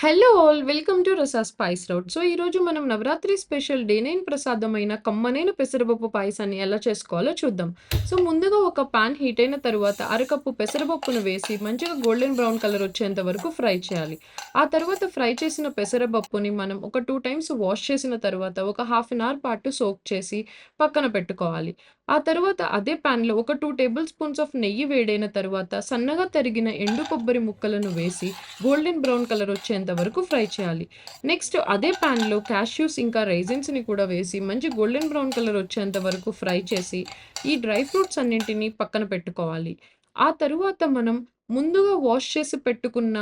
Hello all welcome to Rasa spice route. So, ఈరోజు మనం Navratri special day 9 ప్రసాదమైన కమ్మనైన పెసరపప్పు పాయసాన్ని ఎలా చేసుకోవాలో చూద్దాం. సో, ముందుగా ఒక పాన్ హీట్ అయిన తరువాత అరకప్పు పెసరపప్పును వేసి మంచిగా గోల్డెన్ బ్రౌన్ కలర్ వచ్చేంత వరకు ఫ్రై చేయాలి. ఆ తర్వాత ఫ్రై చేసిన పెసరపప్పుని మనం ఒక 2 టైమ్స్ వాష్ చేసిన తరువాత ఒక హాఫ్ అన్ అవర్ పాటు సోక్ చేసి పక్కన పెట్టుకోవాలి. ఆ తరువాత అదే పాన్‌లో ఒక 2 టేబుల్ స్పూన్స్ ఆఫ్ నెయ్యి వేడైన తరువాత సన్నగా తరిగిన ఎండు కొబ్బరి ముక్కలను వేసి గోల్డెన్ బ్రౌన్ కలర్ వచ్చేంత వరకు ఫ్రై చేయాలి. నెక్స్ట్ అదే పాన్‌లో కాష్యూస్ ఇంకా రైజిన్స్‌ని కూడా వేసి మంచి గోల్డెన్ బ్రౌన్ కలర్ వచ్చేంత వరకు ఫ్రై చేసి, ఈ డ్రై ఫ్రూట్స్ అన్నింటిని పక్కన పెట్టుకోవాలి. ఆ తరువాత మనం ముందుగా వాష్ చేసి పెట్టుకున్న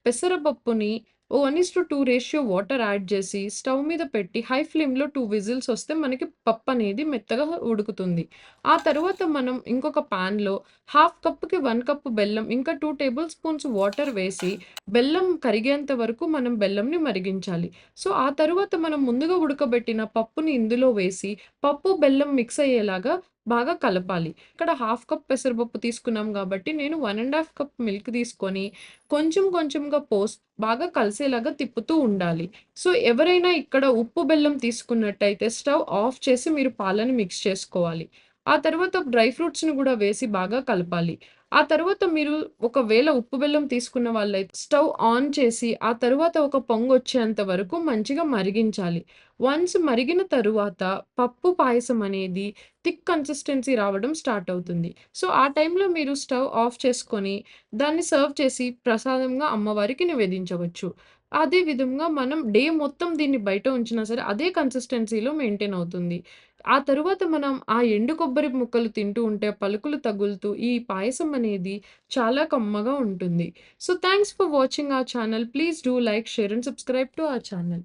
పెసరపప్పుని ఓ 1:2 రేషియో వాటర్ యాడ్ చేసి స్టవ్ మీద పెట్టి హై ఫ్లేమ్‌లో 2 విజిల్స్ వస్తే మనకి పప్పనేది మెత్తగా ఉడుకుతుంది. ఆ తరువాత మనం ఇంకొక పాన్‌లో హాఫ్ కప్‌కి 1 కప్ బెల్లం ఇంకా 2 టేబుల్ స్పూన్స్ వాటర్ వేసి బెల్లం కరిగేంత వరకు మనం బెల్లంని మరిగించాలి. సో, ఆ తరువాత మనం ముందుగా ఉడకబెట్టిన పప్పుని ఇందులో వేసి, పప్పు, బెల్లం మిక్స్ అయ్యేలాగా బాగా కలపాలి. ఇక్కడ హాఫ్ కప్ పెసరపప్పు తీసుకున్నాం గాబట్టి, నేను 1 ½ కప్ మిల్క్ తీసుకొని, కొంచెం కొంచెంగా బాగా కలిసేలాగా తిప్పుతూ ఉండాలి. సో, ఎవరైనా ఇక్కడ ఉప్పు, బెల్లం తీసుకున్నట్టయితే స్టవ్ ఆఫ్ చేసి మీరు పాలని మిక్స్ చేసుకోవాలి. ఆ తర్వాత డ్రై ఫ్రూట్స్‌ని గూడా వేసి బాగా కలపాలి. ఆ తరువాత మీరు ఒకవేళ ఉప్పు, బెల్లం తీసుకున్న వాళ్ళైతే స్టవ్ ఆన్ చేసి, ఆ తరువాత ఒక పొంగొచ్చేంత వరకు మంచిగా మరిగించాలి. వన్స్ మరిగిన తరువాత పప్పు పాయసం అనేది థిక్ కన్సిస్టెన్సీ రావడం స్టార్ట్ అవుతుంది. సో, ఆ టైంలో మీరు స్టవ్ ఆఫ్ చేసుకొని, దాన్ని సర్వ్ చేసి ప్రసాదంగా అమ్మవారికి నివేదించవచ్చు. అదే విధంగా మనం డే మొత్తం దీన్ని బయట ఉంచినా సరే, అదే కన్సిస్టెన్సీలో మెయింటైన్ అవుతుంది. ఆ తరువాత మనం ఆ ఎండు కొబ్బరి ముక్కలు తింటూ ఉంటే పలుకులు తగులుతూ ఈ పాయసం అనేది చాలా కమ్మగా ఉంటుంది. So, thanks for watching our channel. Please do like, share and subscribe to our channel.